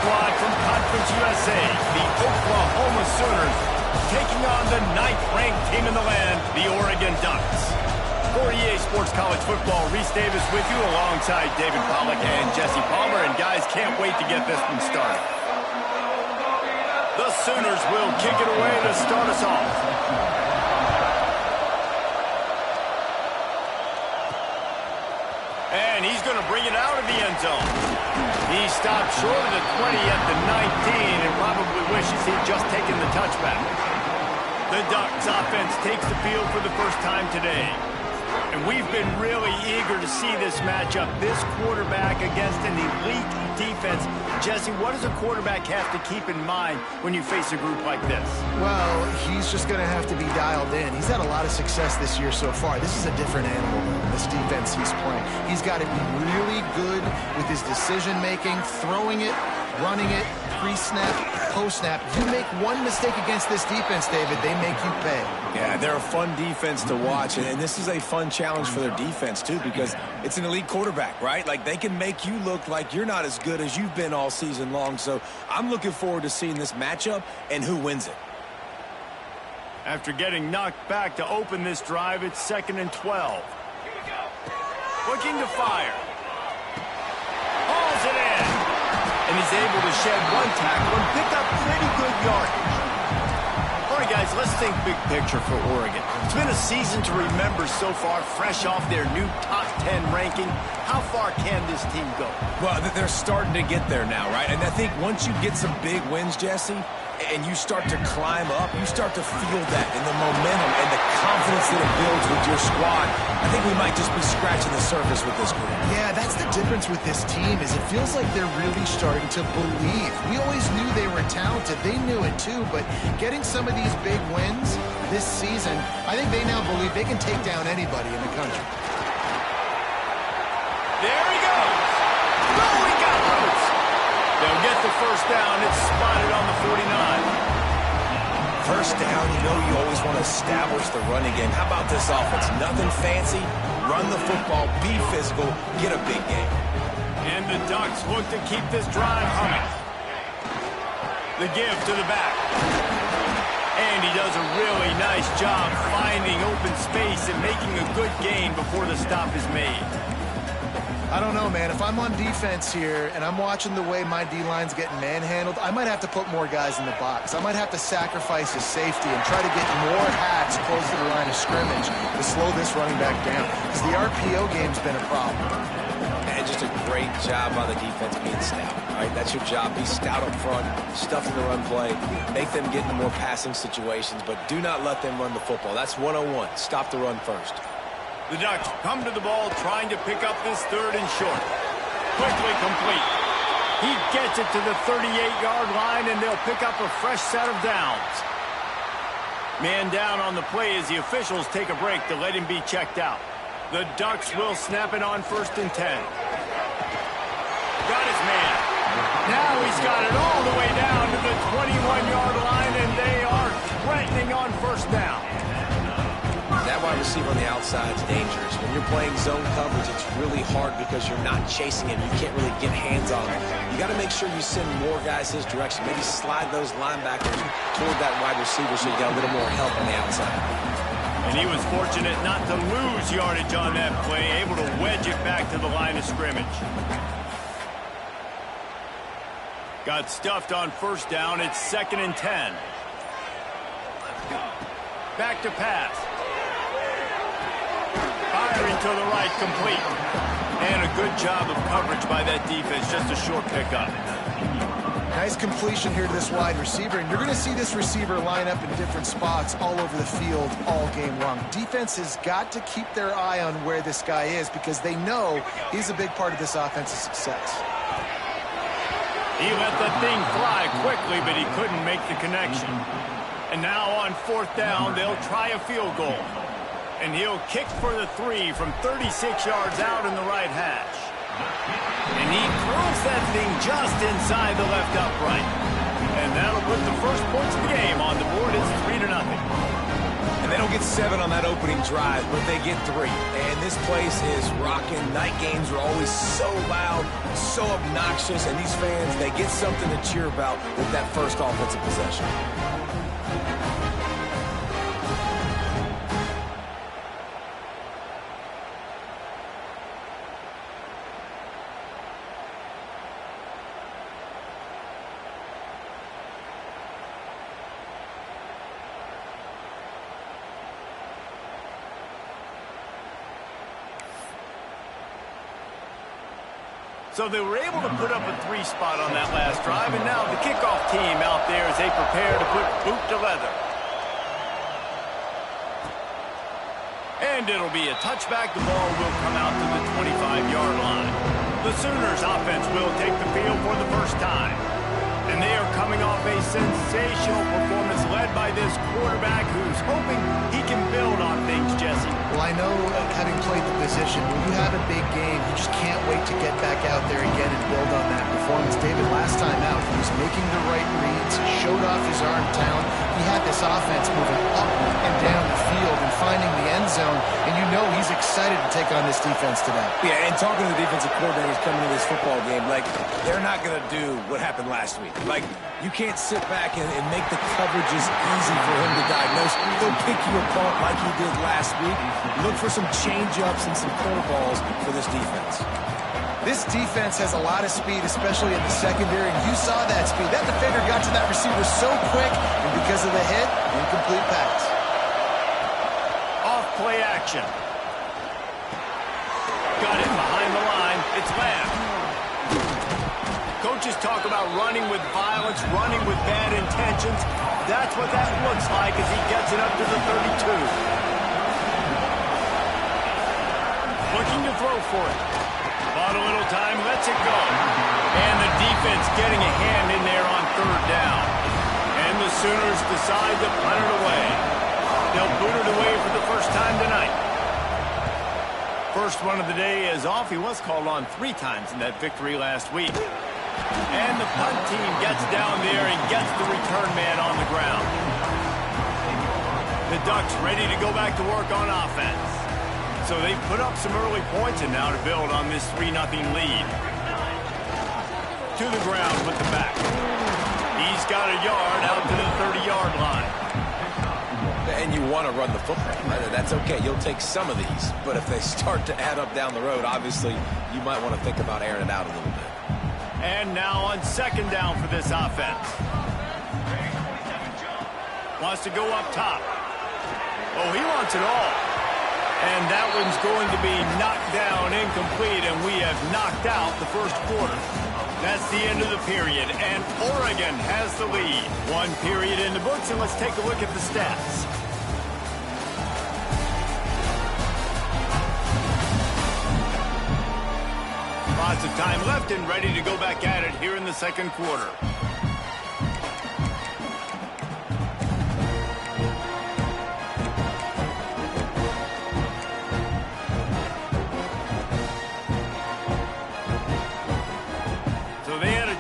squad from Conference USA, the Oklahoma Sooners, taking on the 9th-ranked team in the land, the Oregon Ducks. For EA Sports College Football, Reese Davis with you alongside David Pollack and Jesse Palmer. And guys, can't wait to get this one started. The Sooners will kick it away to start us off. And he's going to bring it out of the end zone. He stopped short of the 20 at the 19 and probably wishes he'd just taken the touchback. The Ducks offense takes the field for the first time today. And we've been really eager to see this matchup, this quarterback against an elite defense. Jesse, what does a quarterback have to keep in mind when you face a group like this? Well, he's just going to have to be dialed in. He's had a lot of success this year so far. This is a different animal than this defense he's playing. He's got to be really good with his decision-making, throwing it, running it, pre-snap, post-snap. You make one mistake against this defense, David, they make you pay. Yeah, they're a fun defense to watch, and this is a fun challenge for their defense, too, because it's an elite quarterback, right? Like, they can make you look like you're not as good as you've been all season long, so I'm looking forward to seeing this matchup and who wins it. After getting knocked back to open this drive, it's 2nd and 12. Looking to fire. Hauls it in. And he's able to shed one tackle and pick up pretty good yardage. All right, guys, let's think big picture for Oregon. It's been a season to remember so far, fresh off their new top 10 ranking. How far can this team go? Well, they're starting to get there now, right? And I think once you get some big wins, Jesse, and you start to climb up, you start to feel that in the momentum and the confidence that it builds with your squad. I think we might just be scratching the surface with this group. Yeah, that's the difference with this team is it feels like they're really starting to believe. We always knew they were talented. They knew it too, but getting some of these big wins this season, I think they now believe they can take down anybody in the country. There he goes. No, he got loose. They'll get the first down. It's spotted on the 49. First down, you know you always want to establish the running game. How about this offense? Nothing fancy. Run the football, be physical, get a big game. And the Ducks look to keep this drive humming. The give to the back. And he does a really nice job finding open space and making a good gain before the stop is made. I don't know, man. If I'm on defense here and I'm watching the way my D-line's getting manhandled, I might have to put more guys in the box. I might have to sacrifice his safety and try to get more hats close to the line of scrimmage to slow this running back down. Because the RPO game's been a problem. And just a great job by the defense being stout. All right, that's your job. Be stout up front, stuff in the run play, make them get into more passing situations, but do not let them run the football. That's 101. Stop the run first. The Ducks come to the ball trying to pick up this 3rd and short. Quickly complete. He gets it to the 38-yard line, and they'll pick up a fresh set of downs. Man down on the play as the officials take a break to let him be checked out. The Ducks will snap it on 1st and 10. Got his man. Now he's got it all the way down to the 21-yard line, and they are threatening on 1st down. That wide receiver on the outside is dangerous. When you're playing zone coverage, it's really hard because you're not chasing him. You can't really get hands on him. You got to make sure you send more guys his direction. Maybe slide those linebackers toward that wide receiver so you got a little more help on the outside. And he was fortunate not to lose yardage on that play, able to wedge it back to the line of scrimmage. Got stuffed on 1st down. It's 2nd and 10. Back to pass. Firing to the right, complete. And a good job of coverage by that defense, just a short pickup. Nice completion here to this wide receiver, and you're going to see this receiver line up in different spots all over the field all game long. Defense has got to keep their eye on where this guy is because they know he's a big part of this offensive success. He let the thing fly quickly, but he couldn't make the connection. And now on 4th down, they'll try a field goal. And he'll kick for the 3 from 36 yards out in the right hash. And he throws that thing just inside the left upright. And that'll put the first points of the game on the board. It's 3-0. And They don't get 7 on that opening drive, but they get 3. And this place is rocking. Night games are always so loud, so obnoxious, and these fans, they get something to cheer about with that first offensive possession. So they were able to put up a 3 spot on that last drive, and now the kickoff team out there as they prepare to put boot to leather. And it'll be a touchback. The ball will come out to the 25-yard line. The Sooners offense will take the field for the first time. And they are coming off a sensational performance led by this quarterback who's hoping he can build on things, Jesse. Well, I know, having played the position, when you have a big game, you just can't wait to get back out there again and build on that performance. David, last time out, he was making the right reads, showed off his arm talent. He had this offense moving up and down the field and finding the end zone, and you know he's excited to take on this defense today. Yeah, and talking to the defensive coordinators coming to this football game, like, they're not going to do what happened last week. Like, you can't sit back and make the coverages easy for him to diagnose. He'll pick you apart like he did last week. Look for some change-ups and some curveballs for this defense. This defense has a lot of speed, especially in the secondary, and you saw that speed. That defender got to that receiver so quick, and because of the hit, incomplete pass. Off play action. Got it behind the line. It's Lamb. Coaches talk about running with violence, running with bad intentions. That's what that looks like as he gets it up to the 32. Looking to throw for it. Bought a little time, lets it go. And the defense getting a hand in there on 3rd down. And the Sooners decide to punt it away. They'll boot it away for the first time tonight. First one of the day is off. He was called on 3 times in that victory last week. And the punt team gets down there and gets the return man on the ground. The Ducks ready to go back to work on offense. So they put up some early points and now to build on this 3-0 lead. To the ground with the back. He's got a yard out to the 30-yard line. And you want to run the football, right? That's okay. You'll take some of these. But if they start to add up down the road, obviously you might want to think about airing it out a little bit. And now on 2nd down for this offense. Wants to go up top. Oh, he wants it all. And that one's going to be knocked down, incomplete, and we have knocked out the first quarter. That's the end of the period, and Oregon has the lead. 1 period in the books, and let's take a look at the stats. Lots of time left and ready to go back at it here in the 2nd quarter.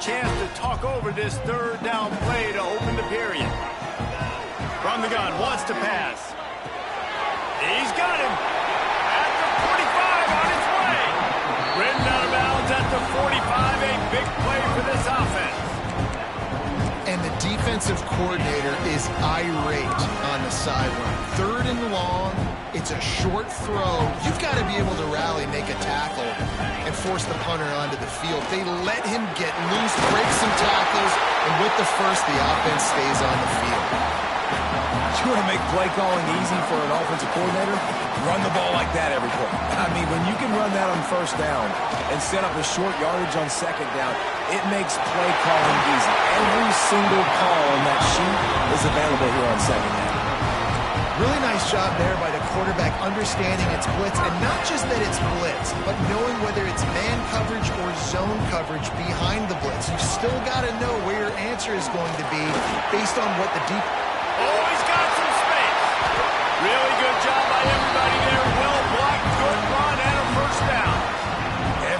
Chance to talk over this 3rd down play to open the period. From the gun, wants to pass. He's got him at the 45 on his way. Ridden out of bounds at the 45, a big play for this offense. And the defensive coordinator is irate on the sideline. 3rd and long, it's a short throw. You've got to be able to rally, make a tackle, and force the punter onto the field. They let him get loose, break some tackles, and with the first, the offense stays on the field. You want to make play calling easy for an offensive coordinator? Run the ball like that every play. I mean, when you can run that on 1st down and set up a short yardage on 2nd down, it makes play calling easy. Every single call on that sheet is available here on 2nd down. Really nice job there by the quarterback understanding it's blitz, and not just that it's blitz, but knowing whether it's man coverage or zone coverage behind the blitz. You still got to know where your answer is going to be based on what the deep... Oh, he's got some space. Really good job by everybody there. Well blocked, good run, and a 1st down.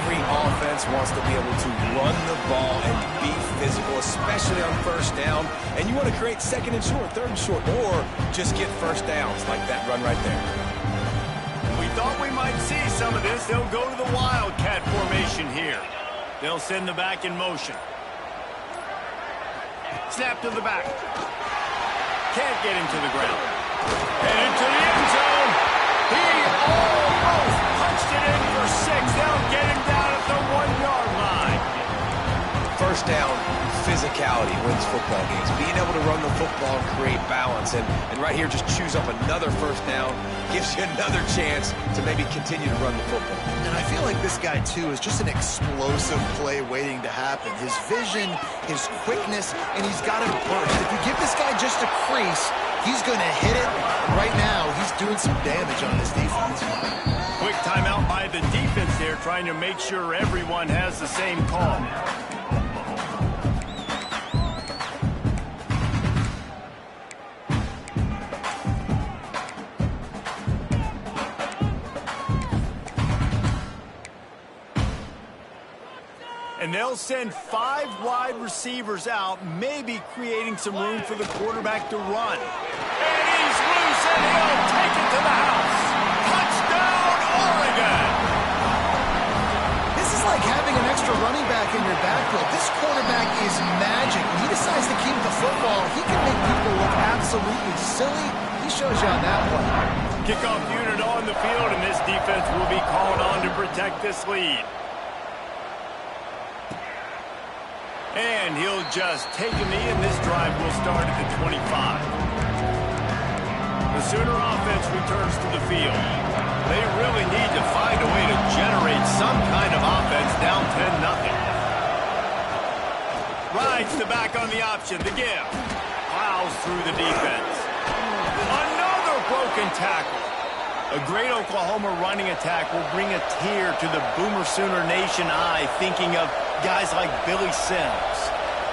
Every offense defense wants to be able to run the ball and be physical, especially on first down. And you want to create second and short, third and short, or just get first downs like that run right there. We thought we might see some of this. They'll go to the Wildcat formation here. They'll send the back in motion. Snap to the back. Can't get him to the ground. And into the end zone. He almost punched it in for 6. They'll get him down at the 1-yard line. First down, physicality wins football games. Being able to run the football and create balance. And right here, just choose up another first down. Gives you another chance to maybe continue to run the football. And I feel like this guy, too, is just an explosive play waiting to happen. His vision, his quickness, and he's got a burst. If you give this guy just a crease, he's going to hit it. Right now, he's doing some damage on this defense. Quick timeout by the defense there, trying to make sure everyone has the same call. And they'll send 5 wide receivers out, maybe creating some room for the quarterback to run. And he's loose, and he'll take it to the house. Touchdown, Oregon! This is like having an extra running back in your backfield. This quarterback is magic. When he decides to keep the football, he can make people look absolutely silly. He shows you on that one. Kickoff unit on the field, and this defense will be called on to protect this lead. And he'll just take a knee, and this drive will start at the 25. The Sooner offense returns to the field. They really need to find a way to generate some kind of offense down 10-0. Rides the back on the option. The give. Plows through the defense. Another broken tackle. A great Oklahoma running attack will bring a tear to the Boomer Sooner Nation eye, thinking of guys like Billy Sims.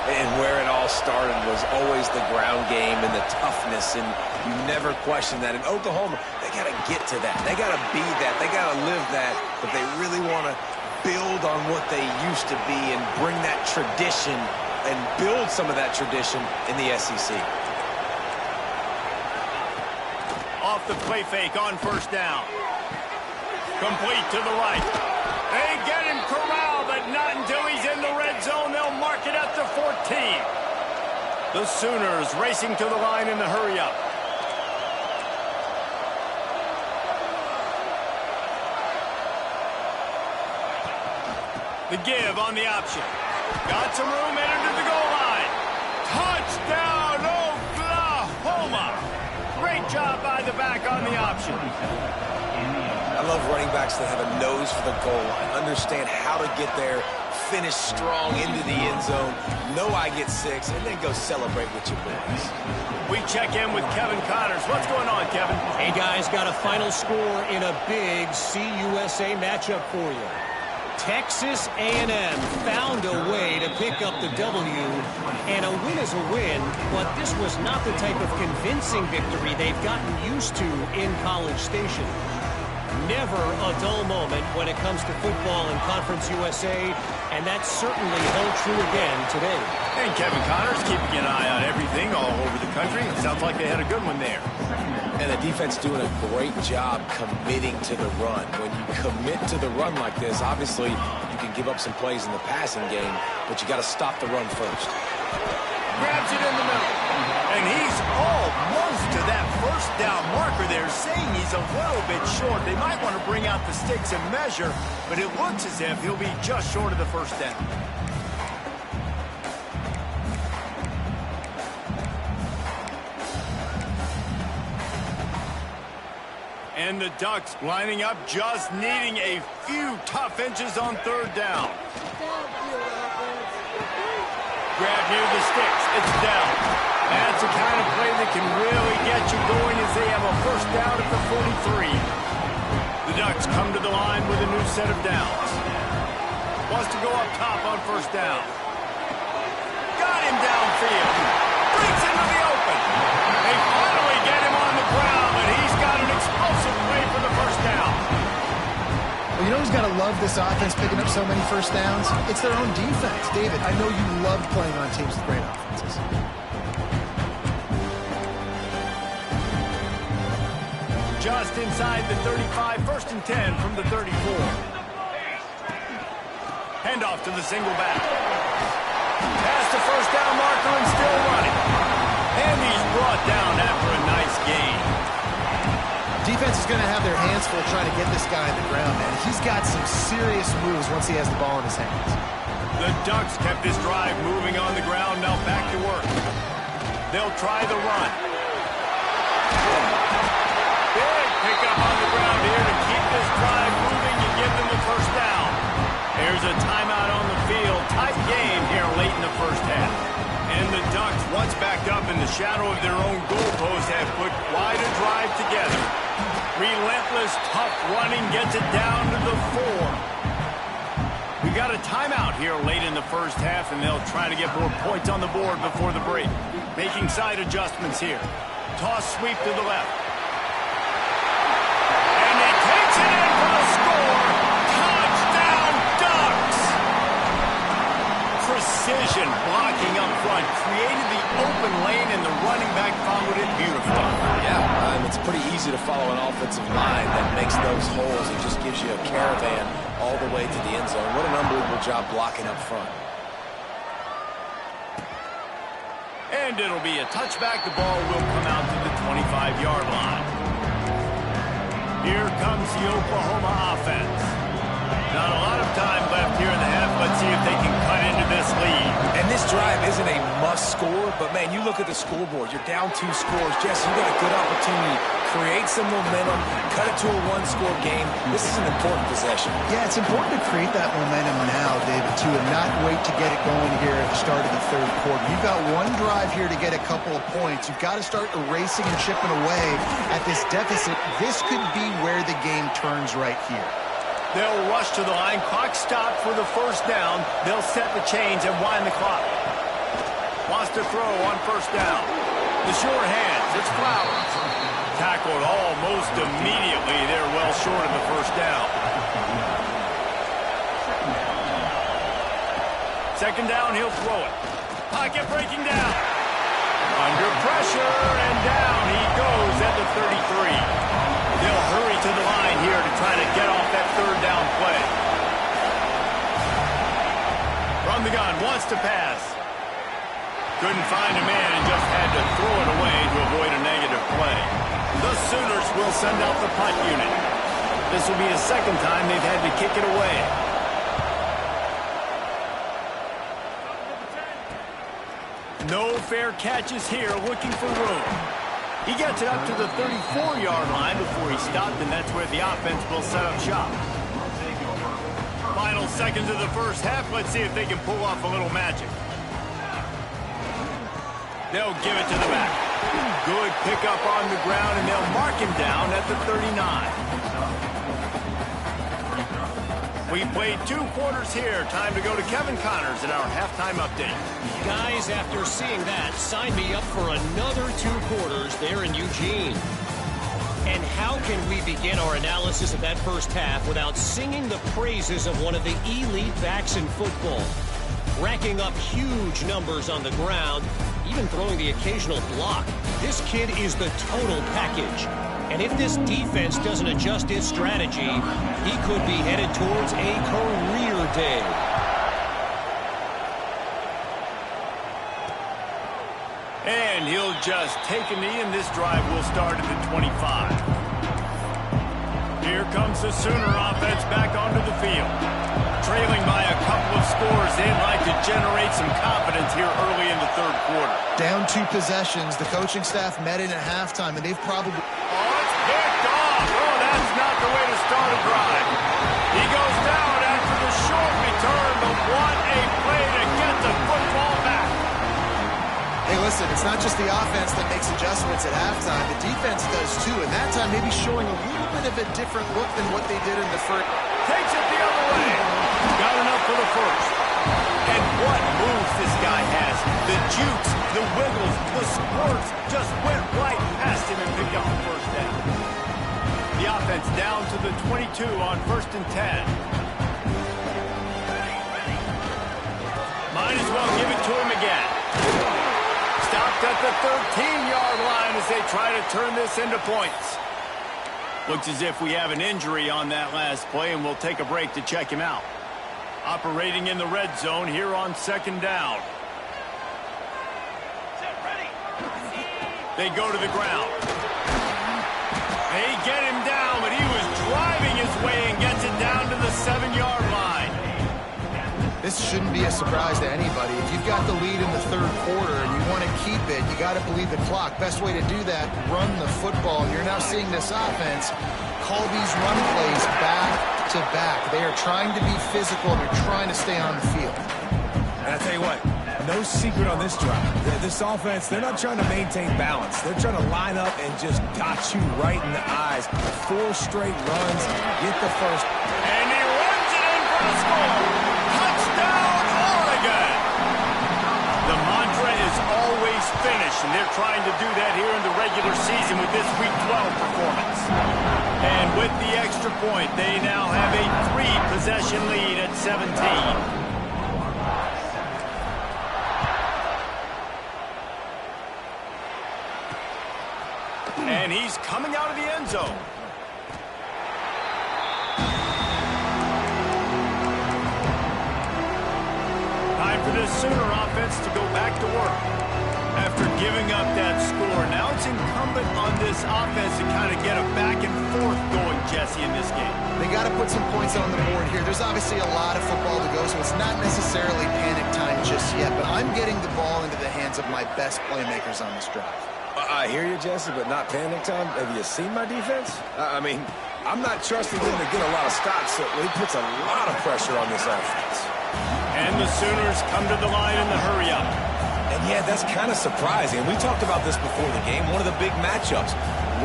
And where it all started was always the ground game and the toughness, and you never question that. In Oklahoma, they got to get to that. They got to be that. They got to live that, but they really want to build on what they used to be and bring that tradition and build some of that tradition in the SEC. Off the play fake on first down. Complete to the right. They get him corralled, but not until he's in the red zone. They'll mark it at the 14. The Sooners racing to the line in the hurry-up. The give on the option. Got some room, entered to the goal line. Touchdown, Oklahoma! Great job by the back on the option. I love running backs that have a nose for the goal line, understand how to get there, finish strong into the end zone, know I get 6, and then go celebrate with your boys. We check in with Kevin Connors. What's going on, Kevin? Hey, guys, got a final score in a big CUSA matchup for you. Texas A&M found a way to pick up the W, and a win is a win, but this was not the type of convincing victory they've gotten used to in College Station. Never a dull moment when it comes to football in Conference USA, and that certainly held true again today. And Kevin Connors keeping an eye on everything all over the country. It sounds like they had a good one there. And the defense doing a great job committing to the run. When you commit to the run like this, obviously you can give up some plays in the passing game, but you got to stop the run first. Grabs it in the middle. And he's almost to that first down marker there, saying he's a little bit short. They might want to bring out the sticks and measure, but it looks as if he'll be just short of the first down. And the Ducks lining up, just needing a few tough inches on third down. Grab near the sticks. It's down. That's the kind of play that can really get you going as they have a first down at the 43. The Ducks come to the line with a new set of downs. Wants to go up top on first down. Got him downfield. Brings him to the open. They finally get him on the ground, but he's got an explosive play for the first down. Well, you know know who's got to love this offense picking up so many first downs? It's their own defense. David, I know you love playing on teams with great offenses. Just inside the 35, 1st and 10 from the 34. Handoff to the single back. Past the first down marker and still running. And he's brought down after a nice gain. Defense is going to have their hands full trying to get this guy on the ground, man. He's got some serious moves once he has the ball in his hands. The Ducks kept this drive moving on the ground. Now back to work. They'll try the run. Big pickup on the ground here to keep this drive moving and give them the first down. There's a timeout on the field. Tight game here late in the first half. And the Ducks, once backed up in the shadow of their own goalpost, have put quite a drive together. Relentless, tough running gets it down to the 4. We got a timeout here late in the first half, and they'll try to get more points on the board before the break. Making side adjustments here. Toss sweep to the left. And he takes it in for the score. Touchdown, Ducks! Precision blocking up front. Created the open lane, and the running back followed it beautifully. Yeah, it's pretty easy to follow an offensive line that makes those holes and just gives you a caravan all the way to the end zone. What an unbelievable job blocking up front. And it'll be a touchback. The ball will come out to the 25-yard line. Here comes the Oklahoma offense. Not a lot of time left here in the half. Let's see if they can cut into this lead. And this drive isn't a must score, but man, you look at the scoreboard. You're down 2 scores. Jesse, you got a good opportunity. Create some momentum. Cut it to a 1-score game. This is an important possession. Yeah, it's important to create that momentum now, David, too, and not wait to get it going here at the start of the third quarter. You've got one drive here to get a couple of points. You've got to start erasing and chipping away at this deficit. This could be where the game turns right here. They'll rush to the line. Clock stopped for the first down. They'll set the chains and wind the clock. Wants to throw on first down. The short hands. It's Flowers. Tackled almost immediately. They're well short of the first down. Second down, he'll throw it. Pocket breaking down. Under pressure, and down he goes at the 33. They'll hurry to the line here to try to get off that third down play. From the gun, wants to pass. Couldn't find a man and just had to throw it away to avoid a negative play. The Sooners will send out the punt unit. This will be the second time they've had to kick it away. No fair catches here, looking for room. He gets it up to the 34-yard line before he stopped, and that's where the offense will set up shop. Final seconds of the first half. Let's see if they can pull off a little magic. They'll give it to the back. Good pickup on the ground, and they'll mark him down at the 39. We played 2 quarters here. Time to go to Kevin Connors in our halftime update. Guys, after seeing that, sign me up for another 2 quarters there in Eugene. And how can we begin our analysis of that first half without singing the praises of one of the elite backs in football? Racking up huge numbers on the ground, even throwing the occasional block. This kid is the total package. And if this defense doesn't adjust its strategy, he could be headed towards a career day. And he'll just take a knee, and this drive will start at the 25. Here comes the Sooner offense back onto the field. Trailing by a couple of scores, they'd like to generate some confidence here early in the third quarter. Down 2 possessions. The coaching staff met in at halftime, and they've probably... Picked off. Oh, that's not the way to start a drive. He goes down after the short return, but what a play to get the football back. Hey, listen, it's not just the offense that makes adjustments at halftime. The defense does too, and that time maybe showing a little bit of a different look than what they did in the first. Takes it the other way. Got enough for the first. And what moves this guy has. The jukes, the wiggles, the squirts just went right past him and picked up the first down. The offense down to the 22 on 1st and 10. Might as well give it to him again. Stopped at the 13-yard line as they try to turn this into points. Looks as if we have an injury on that last play, and we'll take a break to check him out. Operating in the red zone here on 2nd down. They go to the ground. They get him down, but he was driving his way and gets it down to the 7-yard line. This shouldn't be a surprise to anybody. If you've got the lead in the 3rd quarter and you want to keep it, you got to bleed the clock. Best way to do that, run the football. You're now seeing this offense call these run plays back to back. They are trying to be physical. They're trying to stay on the field. And I tell you what, no secret on this drive. This offense, they're not trying to maintain balance. They're trying to line up and just dot you right in the eyes. 4 straight runs, get the first. And he runs it in for a score. Touchdown, Oregon! The mantra is always finish, and they're trying to do that here in the regular season with this Week 12 performance. And with the extra point, they now have a 3-possession lead at 17. And he's coming out of the end zone. Time for this Sooner offense to go back to work. After giving up that score, now it's incumbent on this offense to kind of get a back and forth going, Jesse, in this game. They got to put some points on the board here. There's obviously a lot of football to go, so it's not necessarily panic time just yet, but I'm getting the ball into the hands of my best playmakers on this drive. I hear you, Jesse, but not panic time. Have you seen my defense? I mean, I'm not trusting them to get a lot of stops, so he puts a lot of pressure on this offense. And the Sooners come to the line in the hurry-up. And, yeah, that's kind of surprising. We talked about this before the game. One of the big matchups.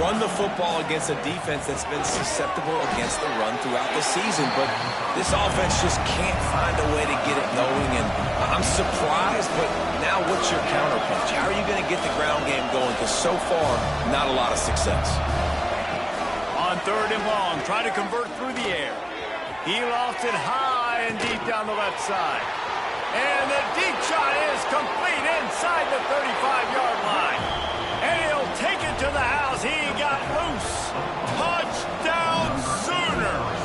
Run the football against a defense that's been susceptible against the run throughout the season. But this offense just can't find a way to get it going. And I'm surprised, but now what's your counterpunch? How are you going to get the ground game going? Because so far, not a lot of success. On 3rd and long, trying to convert through the air. He lofts it high and deep down the left side. And the deep shot is complete inside the 35-yard line. And he'll take it to the house. He got loose. Touchdown, Sooners.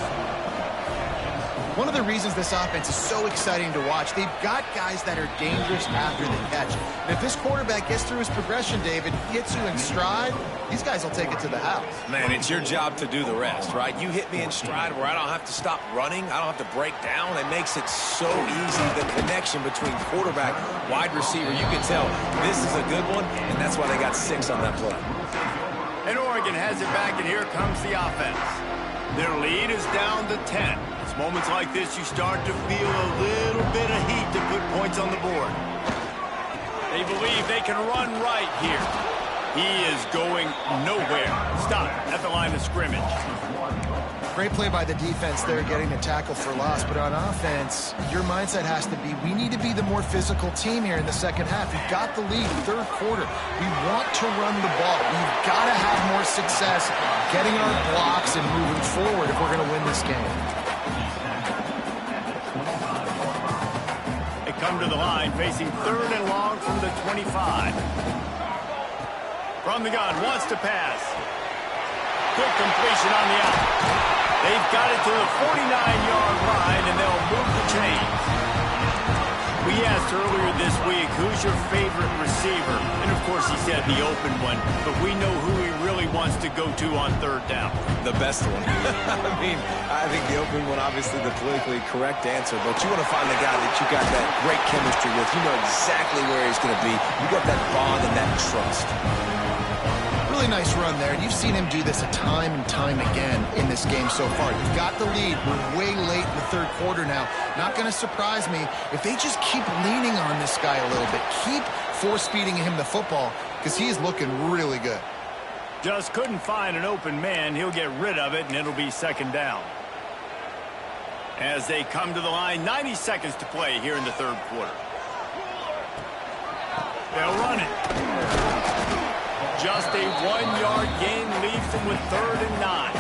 One of the reasons this offense is so exciting to watch, they've got guys that are dangerous after the catch. And if this quarterback gets through his progression, David, hits you in stride, these guys will take it to the house. Man, it's your job to do the rest, right? You hit me in stride where I don't have to stop running. I don't have to break down. It makes it so easy. The connection between quarterback, wide receiver, you can tell this is a good one, and that's why they got 6 on that play. And Oregon has it back, and here comes the offense. Their lead is down to 10. It's moments like this you start to feel a little bit of heat to put points on the board. They believe they can run right here. He is going nowhere. Stop at the line of scrimmage. Great play by the defense there, getting the tackle for loss. But on offense, your mindset has to be, we need to be the more physical team here in the second half. We've got the lead, 3rd quarter. We want to run the ball. We've got to have more success getting our blocks and moving forward if we're going to win this game. They come to the line, facing 3rd and long from the 25. From the gun, wants to pass. Quick completion on the out. They've got it to the 49-yard line, and they'll move the chains. We asked earlier this week, who's your favorite receiver? And, of course, he said the open one, but we know who he really wants to go to on 3rd down. The best one. I mean, I think the open one, obviously the politically correct answer, but you want to find the guy that you got that great chemistry with. You know exactly where he's going to be. You got that bond and that trust. Really nice run there, and you've seen him do this a time and time again in this game so far. You've got the lead. We're way late in the 3rd quarter now. Not going to surprise me if they just keep leaning on this guy a little bit. Keep force-feeding him the football because he's looking really good. Just couldn't find an open man. He'll get rid of it, and it'll be 2nd down. As they come to the line, 90 seconds to play here in the 3rd quarter. They'll run it. Just a 1-yard gain leaves them with 3rd and 9.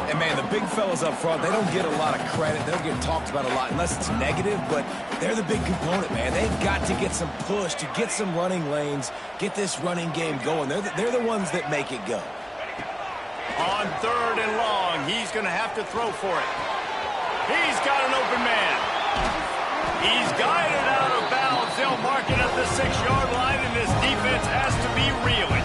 And, man, the big fellas up front, they don't get a lot of credit. They don't get talked about a lot unless it's negative, but they're the big component, man. They've got to get some push, to get some running lanes, get this running game going. They're the ones that make it go. On 3rd and long, he's going to have to throw for it. He's got an open man. He's guided out of bounds. They'll mark it at the 6-yard line, and this defense has to be reeling.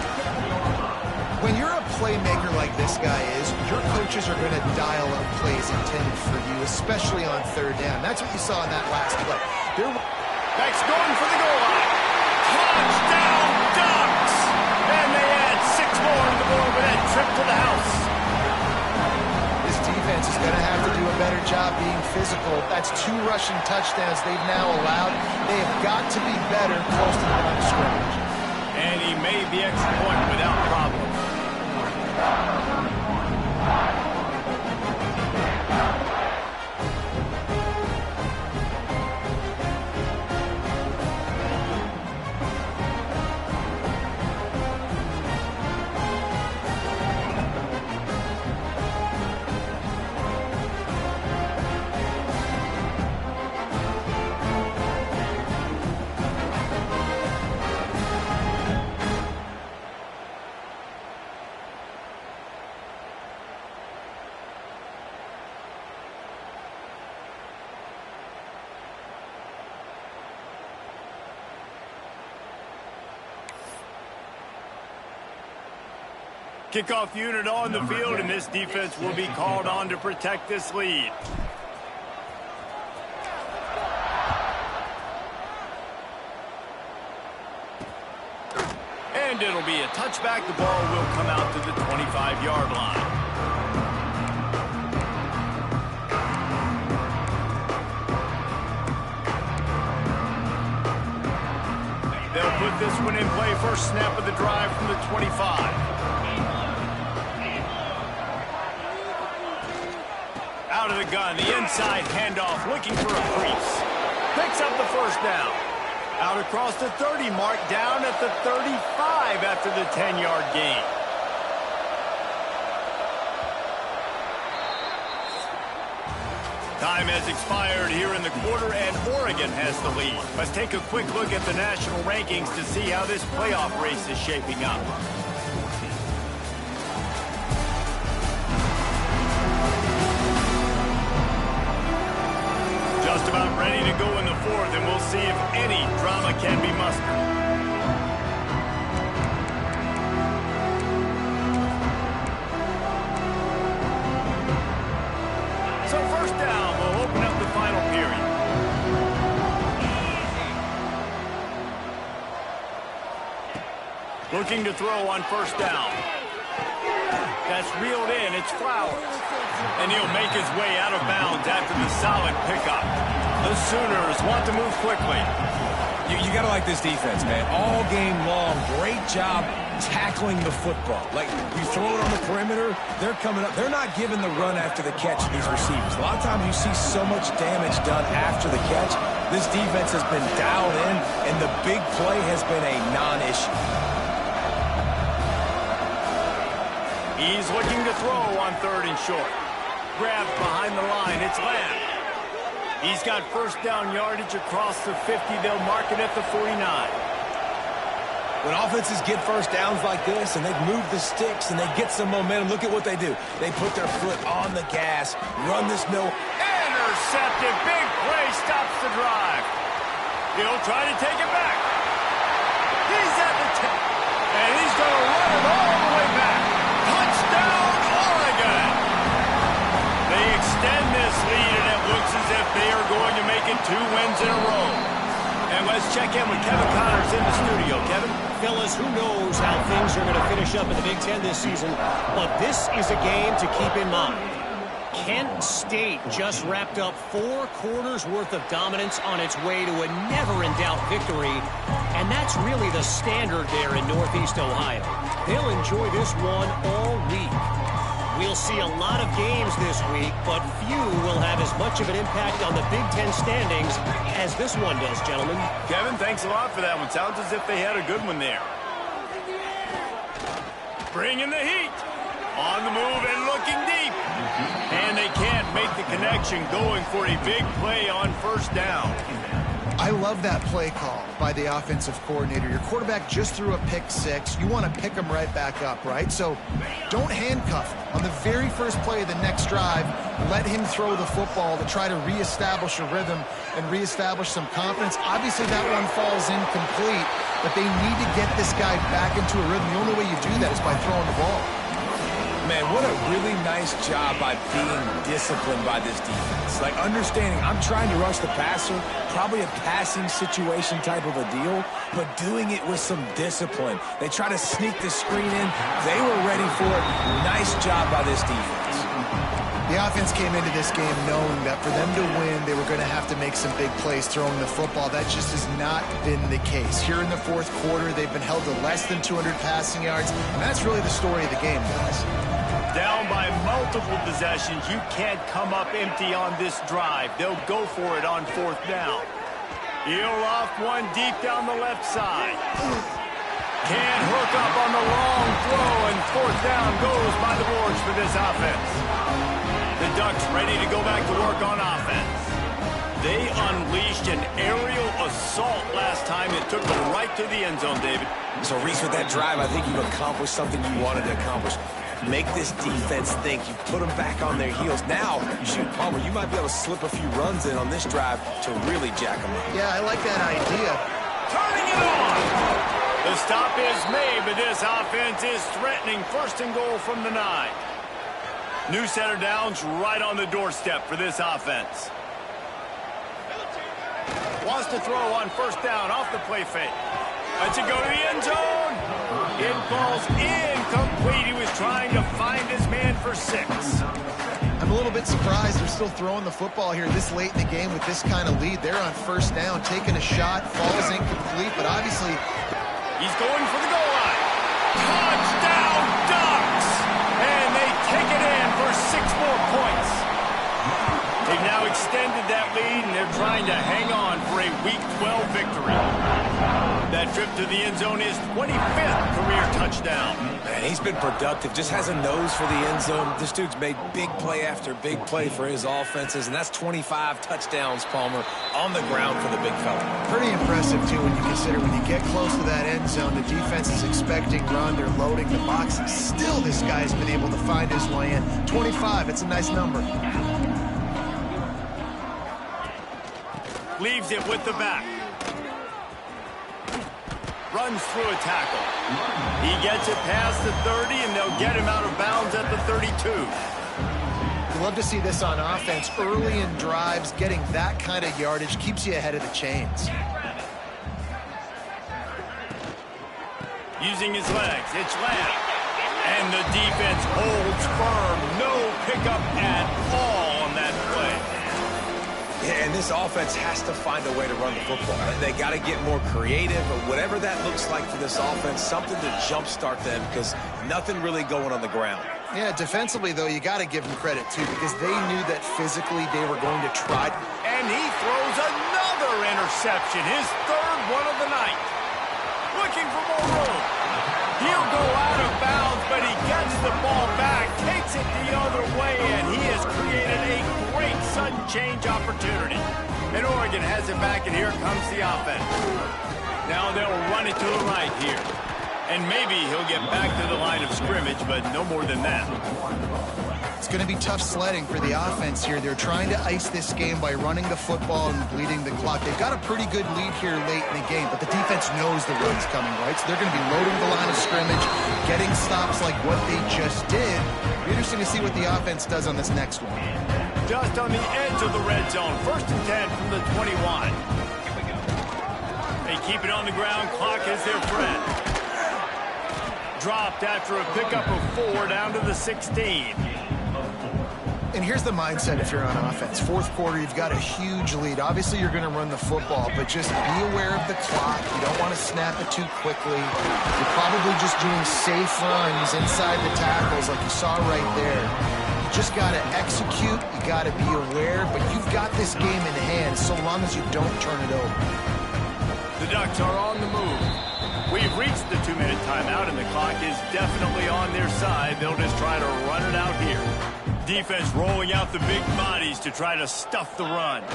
When you're a playmaker like this guy is, your coaches are going to dial up plays intended for you, especially on 3rd down. That's what you saw in that last play. Beck's going for the goal line. Touchdown, Ducks! And they add 6 more to the board with that trip to the house. This defense is going to have to do a better job being physical. That's 2 rushing touchdowns they've now allowed. They have got to be better close to the line of scrimmage. And he made the extra point without problem. Kickoff unit on the field, and this defense will be called on to protect this lead. And it'll be a touchback. The ball will come out to the 25-yard line. They'll put this one in play. First snap of the drive from the 25. Out of the gun, the inside handoff, looking for a crease. Picks up the first down. Out across the 30 mark, down at the 35 after the 10-yard gain. Time has expired here in the quarter, and Oregon has the lead. Let's take a quick look at the national rankings to see how this playoff race is shaping up. Just about ready to go in the 4th, and we'll see if any drama can be mustered. So first down, we'll open up the final period. Looking to throw on first down. That's reeled in. It's Flowers. And he'll make his way out of bounds after the solid pickup. The Sooners want to move quickly. You got to like this defense, man. All game long, great job tackling the football. Like, you throw it on the perimeter, they're coming up. They're not giving the run after the catch to these receivers. A lot of times you see so much damage done after the catch. This defense has been dialed in, and the big play has been a non-issue. He's looking to throw on 3rd and short. Grabbed behind the line. It's Lamb. He's got first down yardage across the 50. They'll mark it at the 49. When offenses get first downs like this and they move the sticks and they get some momentum, look at what they do. They put their foot on the gas, run this no. Intercepted. Big play stops the drive. He'll try to take it back. He's at the 10. And he's going to run it all the way back. Touchdown, Oregon. They extend this lead, and it looks as if they are going to make it 2 wins in a row. And let's check in with Kevin Connors in the studio. Kevin? Fellas, who knows how things are going to finish up in the Big Ten this season, but this is a game to keep in mind. Kent State just wrapped up 4 quarters worth of dominance on its way to a never-in-doubt victory, and that's really the standard there in Northeast Ohio. They'll enjoy this one all week. We'll see a lot of games this week, but few will have as much of an impact on the Big Ten standings as this one does, gentlemen. Kevin, thanks a lot for that one. Sounds as if they had a good one there. Bringing the heat. On the move and looking deep. And they can't make the connection, going for a big play on first down. I love that play call by the offensive coordinator. Your quarterback just threw a pick six. You want to pick him right back up, right? So don't handcuff him. On the very first play of the next drive, let him throw the football to try to reestablish a rhythm and reestablish some confidence. Obviously, that one falls incomplete, but they need to get this guy back into a rhythm. The only way you do that is by throwing the ball. Man, what a really nice job by being disciplined by this defense. Like, understanding I'm trying to rush the passer, probably a passing situation type of a deal, but doing it with some discipline. They try to sneak the screen in. They were ready for it. Nice job by this defense. The offense came into this game knowing that for them to win, they were going to have to make some big plays throwing the football. That just has not been the case. Here in the fourth quarter, they've been held to less than 200 passing yards, and that's really the story of the game, guys. Down by multiple possessions, you can't come up empty on this drive. They'll go for it on fourth down. He'll loft one deep down the left side. Can't hook up on the long throw, and fourth down goes by the boards for this offense. The Ducks ready to go back to work on offense. They unleashed an aerial assault last time. It took them right to the end zone, David. So, Reese, with that drive, I think you've accomplished something you wanted to accomplish. Make this defense think. You put them back on their heels. Now, shoot, Palmer, you might be able to slip a few runs in on this drive to really jack them up. Yeah, I like that idea. Turning it on. The stop is made, but this offense is threatening first and goal from the 9. New set of downs right on the doorstep for this offense. Wants to throw on first down off the play fake. Lets it go to the end zone. It falls incomplete. He was trying to find his man for 6. I'm a little bit surprised they're still throwing the football here this late in the game with this kind of lead. They're on first down, taking a shot, falls incomplete, but obviously he's going for the goal line. Touchdown, Ducks! And they take it in for 6 more points. They've now extended that lead, and they're trying to hang on for a Week 12 victory. That trip to the end zone is 25th career touchdown. Man, he's been productive. Just has a nose for the end zone. This dude's made big play after big play for his offenses, and that's 25 touchdowns, Palmer, on the ground for the big fella. pretty impressive, too, when you consider when you get close to that end zone, the defense is expecting run, they're loading the box, and still this guy's been able to find his way in. 25, it's a nice number. Leaves it with the back. Runs through a tackle. He gets it past the 30, and they'll get him out of bounds at the 32. You love to see this on offense. Early in drives, getting that kind of yardage keeps you ahead of the chains. Using his legs, it's Lamb. And the defense holds firm. No pickup at all on that play. Yeah, and this offense has to find a way to run the football. They got to get more creative, or whatever that looks like for this offense, something to jumpstart them, because nothing really going on the ground. Yeah, defensively, though, you got to give them credit, too, because they knew that physically they were going to try. And he throws another interception, his third one of the night. Looking for more room. He'll go out of bounds, but he gets the ball back, takes it the other way, and he has created a great sudden change opportunity. And Oregon has it back, and here comes the offense. Now they'll run it to the right here. And maybe he'll get back to the line of scrimmage, but no more than that. It's going to be tough sledding for the offense here. They're trying to ice this game by running the football and bleeding the clock. They've got a pretty good lead here late in the game, but the defense knows the run's coming, right? So they're going to be loading the line of scrimmage, getting stops like what they just did. It'll be interesting to see what the offense does on this next one. Just on the edge of the red zone. 1st and 10 from the 21. They keep it on the ground. Clock is their friend. Dropped after a pickup of 4 down to the 16. And here's the mindset if you're on offense. Fourth quarter, you've got a huge lead. Obviously, you're going to run the football, but just be aware of the clock. You don't want to snap it too quickly. You're probably just doing safe runs inside the tackles like you saw right there. You just got to execute. You got to be aware, but you've got this game in hand so long as you don't turn it over. The Ducks are on the move. We've reached the 2-minute timeout, and the clock is definitely on their side. They'll just try to run it out here. Defense rolling out the big bodies to try to stuff the run.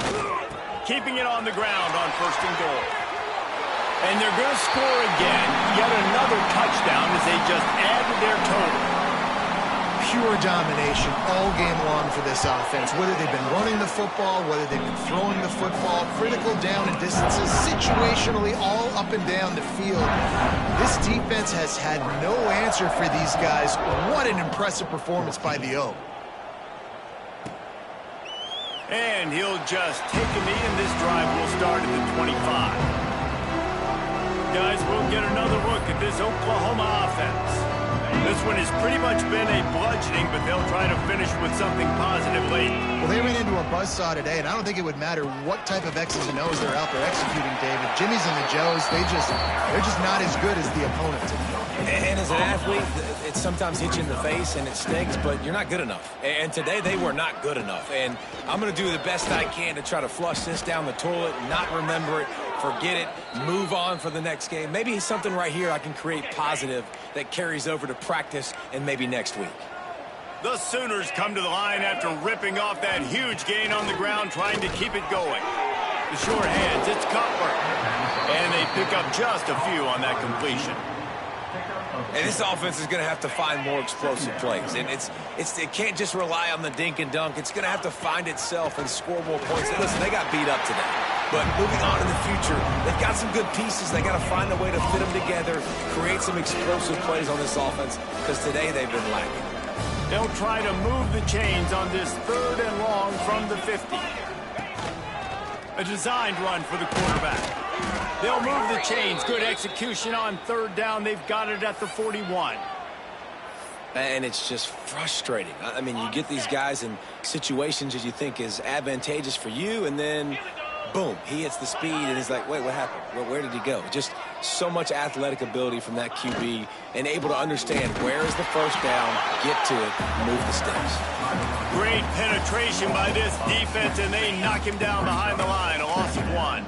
Keeping it on the ground on 1st and goal. And they're going to score again. Yet another touchdown as they just add to their total. Pure domination all game long for this offense. Whether they've been running the football, whether they've been throwing the football, critical down and distances, situationally all up and down the field. This defense has had no answer for these guys. What an impressive performance by the O. And he'll just take a knee, and this drive will start at the 25. Guys, we'll get another look at this Oklahoma offense. This one has pretty much been a bludgeoning, but they'll try to finish with something positive late. Well, they ran into a buzzsaw today, and I don't think it would matter what type of X's and O's they're out there executing, David. Jimmy's and the Joes, they're just not as good as the opponent today. And as an athlete, it sometimes hits you in the face and it stings, but you're not good enough. And today they were not good enough. And I'm going to do the best I can to try to flush this down the toilet, not remember it, forget it, move on for the next game. Maybe something right here I can create positive that carries over to practice and maybe next week. The Sooners come to the line after ripping off that huge gain on the ground, trying to keep it going. The short hands, it's Cutler. And they pick up just a few on that completion. And this offense is going to have to find more explosive plays. And it can't just rely on the dink and dunk. It's going to have to find itself and score more points. And listen, they got beat up today. But moving on in the future, they've got some good pieces. They got to find a way to fit them together, create some explosive plays on this offense, because today they've been lacking. They'll try to move the chains on this 3rd and long from the 50. A designed run for the quarterback. They'll move the chains. Good execution on 3rd down. They've got it at the 41. And it's just frustrating. I mean, you get these guys in situations that you think is advantageous for you, and then, boom, he hits the speed, and he's like, wait, what happened? Where did he go? Just so much athletic ability from that QB, and able to understand where is the first down, get to it, move the sticks. Great penetration by this defense, and they knock him down behind the line. A loss of 1.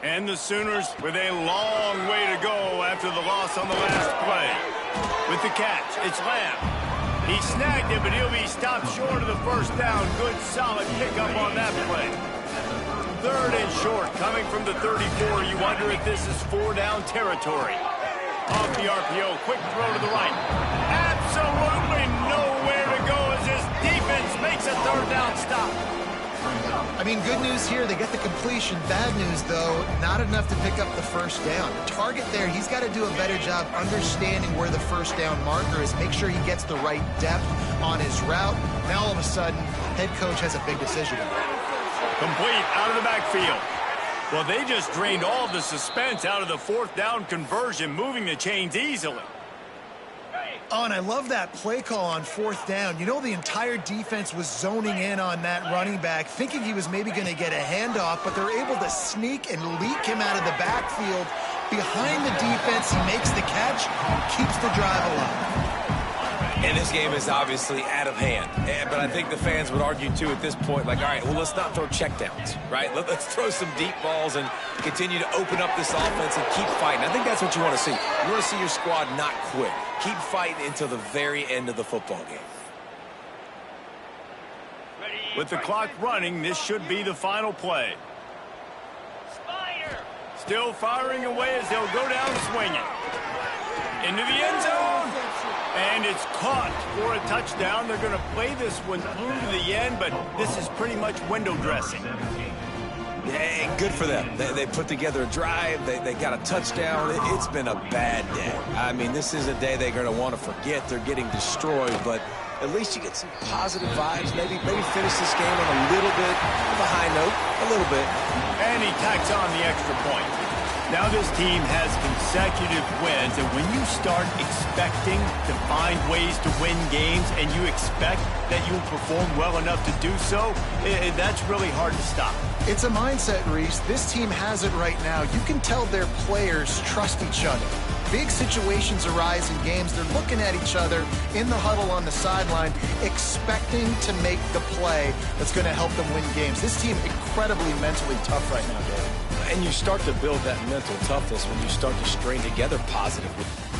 And the Sooners with a long way to go after the loss on the last play. With the catch, it's Lamb. He snagged it, but he'll be stopped short of the first down. Good, solid pickup on that play. 3rd and short, coming from the 34. You wonder if this is 4-down territory. Off the RPO, quick throw to the right. Absolutely nowhere to go as this defense makes a 3rd down stop. I mean, good news here, they get the completion. Bad news, though, not enough to pick up the first down. The target there, he's got to do a better job understanding where the first down marker is, make sure he gets the right depth on his route. Now, all of a sudden, head coach has a big decision. Complete out of the backfield. Well, they just drained all the suspense out of the 4th down conversion, moving the chains easily. Oh, and I love that play call on 4th down. You know, the entire defense was zoning in on that running back, thinking he was maybe going to get a handoff, but they're able to sneak and leak him out of the backfield. Behind the defense, he makes the catch, keeps the drive alive. And this game is obviously out of hand. But I think the fans would argue, too, at this point, like, all right, well, let's not throw checkdowns, right? Let's throw some deep balls and continue to open up this offense and keep fighting. I think that's what you want to see. You want to see your squad not quit. Keep fighting until the very end of the football game. With the clock running, this should be the final play. Still firing away as they'll go down swinging. Into the end zone. And it's caught for a touchdown. They're going to play this one through to the end, but this is pretty much window dressing. Yeah, good for them. They put together a drive. They got a touchdown. It's been a bad day. I mean, this is a day they're going to want to forget. They're getting destroyed, but at least you get some positive vibes. Maybe finish this game on a little bit of a high note, a little bit. And he tacks on the extra point. Now this team has consecutive wins, and when you start expecting to find ways to win games and you expect that you'll perform well enough to do so, that's really hard to stop. It's a mindset, Reese. This team has it right now. You can tell their players trust each other. Big situations arise in games. They're looking at each other in the huddle on the sideline, expecting to make the play that's going to help them win games. This team incredibly mentally tough right now, Dave. And you start to build that mental toughness when you start to string together positively.